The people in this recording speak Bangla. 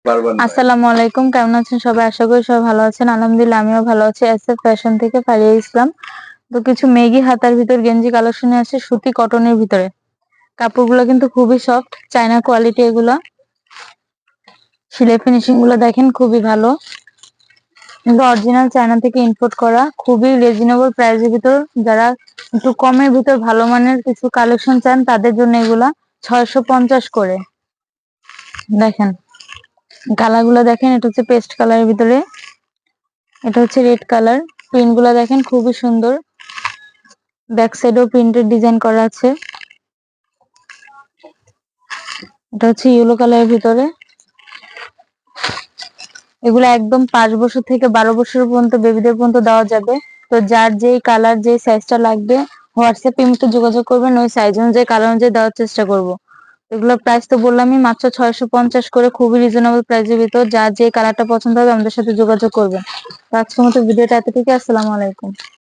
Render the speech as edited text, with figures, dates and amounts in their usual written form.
আসসালামু আলাইকুম, কেমন আছেন সবাই? আশা করি সবাই ভালো আছেন। আলহামদুলিল্লাহ আমিও ভালো আছি। এসএফ ফ্যাশন থেকে ফারিয়া ইসলাম। তো কিছু মেগি হাতার ভিতর গেঞ্জি কালেকশনে আছে সুতি কটনের ভিতরে। কাপড়গুলো কিন্তু খুবই সফট, চায়না কোয়ালিটি এগুলা। সেলাই ফিনিশিং গুলো দেখেন খুবই ভালো। এগুলো অরিজিনাল চায়না থেকে ইম্পোর্ট করা, খুবই রিজনেবল প্রাইসের ভিতর। যারা একটু কমের ভিতর ভালো মানের কিছু কালেকশন চান তাদের জন্য এগুলা 650 করে। দেখেন কালার গুলো দেখেন, এটা হচ্ছে পেস্ট কালারের ভিতরে, এটা হচ্ছে রেড কালার। প্রিন্ট গুলো দেখেন খুবই সুন্দর, ব্যাক সাইডেও প্রিন্টের ডিজাইন করা আছে। এটা হচ্ছে ইয়েলো কালারের ভিতরে। এগুলো একদম 5 বছর থেকে 12 বছর পর্যন্ত বেবিদের পর্যন্ত দেওয়া যাবে। তো যার যেই কালার যে সাইজটা লাগবে হোয়াটসঅ্যাপে ইমোতে যোগাযোগ করবেন, ওই সাইজ অনুযায়ী কালার অনুযায়ী দেওয়ার চেষ্টা করব। এগুলোর প্রাইস তো বললামই, মাত্র 650 করে, খুবই রিজনেবল প্রাইসের ভিতর। যার যে কালারটা পছন্দ হবে আমাদের সাথে যোগাযোগ করবেন। তো আজকের মতো ভিডিওটা এতটুকুই। আসসালামু আলাইকুম।